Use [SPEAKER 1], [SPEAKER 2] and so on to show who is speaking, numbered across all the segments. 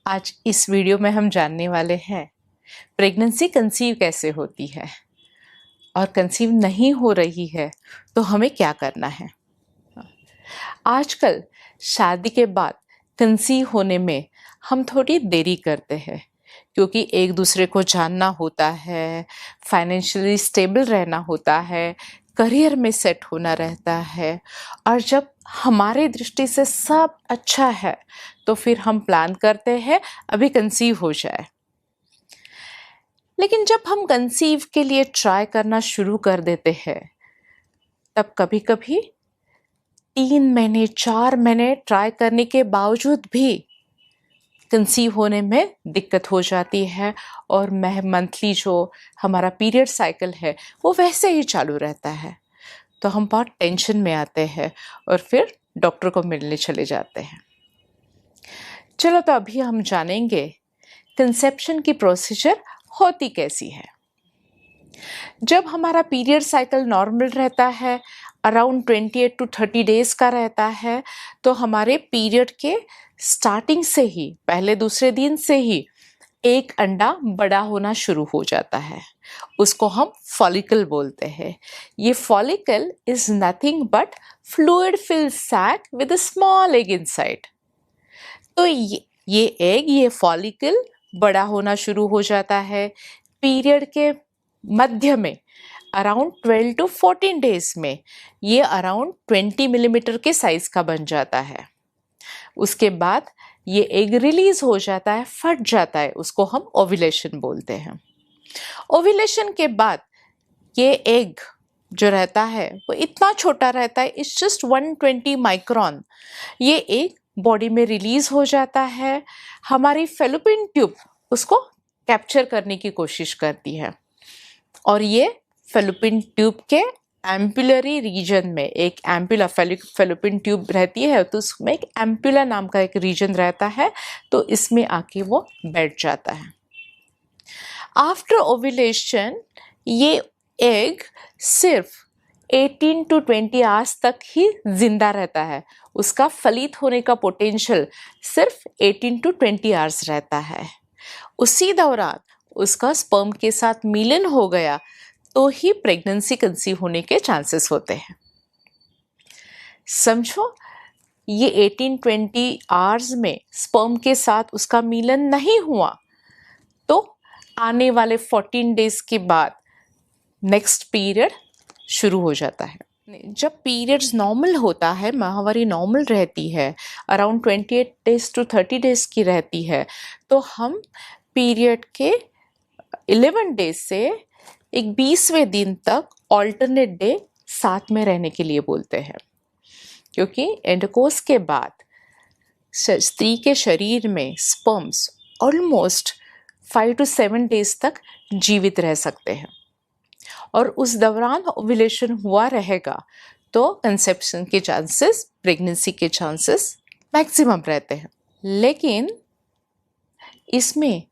[SPEAKER 1] आज इस वीडियो में हम जानने वाले हैं प्रेगनेंसी कंसीव कैसे होती है और कंसीव नहीं हो रही है तो हमें क्या करना है। आजकल शादी के बाद कंसीव होने में हम थोड़ी देरी करते हैं क्योंकि एक दूसरे को जानना होता है, फाइनेंशियली स्टेबल रहना होता है, करियर में सेट होना रहता है और जब हमारे दृष्टि से सब अच्छा है तो फिर हम प्लान करते हैं अभी कंसीव हो जाए। लेकिन जब हम कंसीव के लिए ट्राई करना शुरू कर देते हैं तब कभी कभी 3 महीने 4 महीने ट्राई करने के बावजूद भी कंसीव होने में दिक्कत हो जाती है और मंथली जो हमारा पीरियड साइकिल है वो वैसे ही चालू रहता है। तो हम बहुत टेंशन में आते हैं और फिर डॉक्टर को मिलने चले जाते हैं। चलो तो अभी हम जानेंगे कंसेप्शन की प्रोसीजर होती कैसी है। जब हमारा पीरियड साइकिल नॉर्मल रहता है, अराउंड 28 to 30 डेज का रहता है, तो हमारे पीरियड के स्टार्टिंग से ही पहले दूसरे दिन से ही एक अंडा बड़ा होना शुरू हो जाता है। उसको हम फॉलिकल बोलते हैं। ये follicle is nothing but fluid filled sac with a small egg inside. तो ये एग, ये फॉलिकल बड़ा होना शुरू हो जाता है। पीरियड के मध्य में अराउंड 12 to 14 डेज में ये अराउंड 20 मिलीमीटर के साइज का बन जाता है। उसके बाद ये एग रिलीज हो जाता है, फट जाता है, उसको हम ओव्यूलेशन बोलते हैं। ओव्यूलेशन के बाद ये एग जो रहता है वो इतना छोटा रहता है, इट्स जस्ट 120 माइक्रोन। ये एग बॉडी में रिलीज हो जाता है। हमारी फेलोपियन ट्यूब उसको कैप्चर करने की कोशिश करती है और ये फेलोपियन ट्यूब के एम्पुलरी रीजन में एक एम्पुला फेलोपियन ट्यूब रहती है, तो उसमें एक एम्पुला नाम का एक रीजन रहता है, तो इसमें आके वो बैठ जाता है। आफ्टर ओव्यूलेशन ये एग सिर्फ 18 to 20 आवर्स तक ही जिंदा रहता है। उसका फलित होने का पोटेंशियल सिर्फ 18 to 20 आवर्स रहता है। उसी दौरान उसका स्पर्म के साथ मिलन हो गया तो ही प्रेगनेंसी कंसीव होने के चांसेस होते हैं। समझो, ये 18-20 आवर्स में स्पर्म के साथ उसका मिलन नहीं हुआ तो आने वाले 14 डेज के बाद नेक्स्ट पीरियड शुरू हो जाता है। जब पीरियड्स नॉर्मल होता है, माहवारी नॉर्मल रहती है, अराउंड 28 डेज to 30 डेज की रहती है, तो हम पीरियड के 11 डेज से एक 20वें दिन तक ऑल्टरनेट डे साथ में रहने के लिए बोलते हैं, क्योंकि इंटरकोर्स के बाद स्त्री के शरीर में स्पर्म्स ऑलमोस्ट 5 to 7 डेज तक जीवित रह सकते हैं और उस दौरान ओव्यूलेशन हुआ रहेगा तो कंसेप्शन के चांसेस, प्रेगनेंसी के चांसेस मैक्सिमम रहते हैं। लेकिन इसमें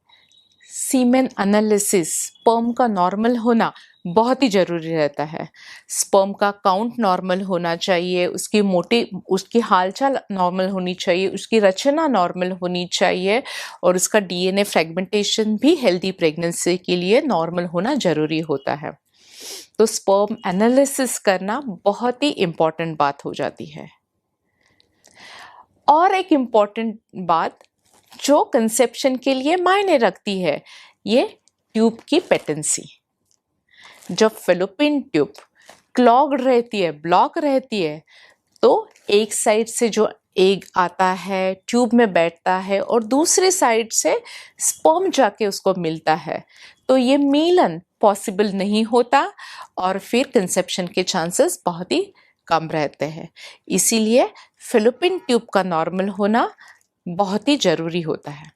[SPEAKER 1] सीमेन एनालिसिस, स्पर्म का नॉर्मल होना बहुत ही ज़रूरी रहता है। स्पर्म का काउंट नॉर्मल होना चाहिए, उसकी हालचाल नॉर्मल होनी चाहिए, उसकी रचना नॉर्मल होनी चाहिए और उसका डीएनए फ्रेगमेंटेशन भी हेल्दी प्रेगनेंसी के लिए नॉर्मल होना ज़रूरी होता है। तो स्पर्म एनालिसिस करना बहुत ही इम्पॉर्टेंट बात हो जाती है। और एक इम्पॉर्टेंट बात जो कंसेप्शन के लिए मायने रखती है, ये ट्यूब की पेटेंसी। जब फेलोपियन ट्यूब क्लॉग्ड रहती है, ब्लॉक रहती है, तो एक साइड से जो एग आता है ट्यूब में बैठता है और दूसरे साइड से स्पर्म जाके उसको मिलता है, तो ये मिलन पॉसिबल नहीं होता और फिर कंसेप्शन के चांसेस बहुत ही कम रहते हैं। इसीलिए फेलोपियन ट्यूब का नॉर्मल होना बहुत ही ज़रूरी होता है।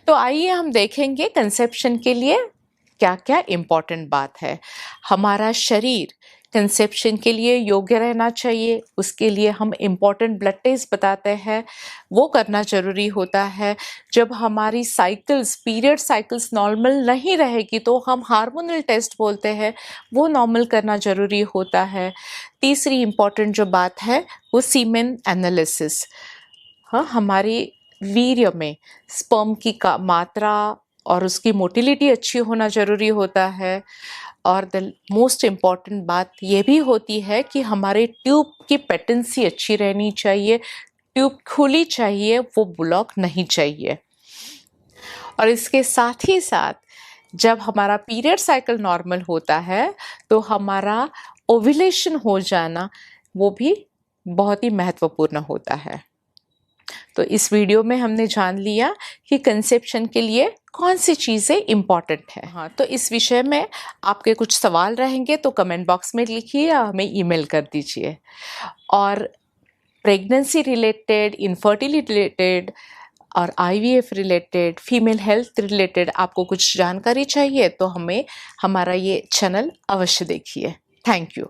[SPEAKER 1] तो आइए हम देखेंगे कंसेप्शन के लिए क्या क्या इम्पोर्टेंट बात है। हमारा शरीर कंसेप्शन के लिए योग्य रहना चाहिए, उसके लिए हम इम्पॉर्टेंट ब्लड टेस्ट बताते हैं, वो करना ज़रूरी होता है। जब हमारी पीरियड साइकिल्स नॉर्मल नहीं रहेगी तो हम हार्मोनल टेस्ट बोलते हैं, वो नॉर्मल करना ज़रूरी होता है। तीसरी इम्पॉर्टेंट जो बात है वो सीमेन एनालिसिस। हाँ, हमारी वीर्य में स्पर्म की का मात्रा और उसकी मोटिलिटी अच्छी होना ज़रूरी होता है। और द मोस्ट इम्पॉर्टेंट बात ये भी होती है कि हमारे ट्यूब की पेटेंसी अच्छी रहनी चाहिए, ट्यूब खुली चाहिए, वो ब्लॉक नहीं चाहिए। और इसके साथ ही साथ जब हमारा पीरियड साइकिल नॉर्मल होता है तो हमारा ओव्यूलेशन हो जाना वो भी बहुत ही महत्वपूर्ण होता है। तो इस वीडियो में हमने जान लिया कि कंसेप्शन के लिए कौन सी चीज़ें इम्पॉर्टेंट है। हाँ, तो इस विषय में आपके कुछ सवाल रहेंगे तो कमेंट बॉक्स में लिखिए या हमें ईमेल कर दीजिए। और प्रेगनेंसी रिलेटेड, इनफर्टिलिटी रिलेटेड और IVF related, female health related आपको कुछ जानकारी चाहिए तो हमें हमारा ये चैनल अवश्य देखिए। Thank you.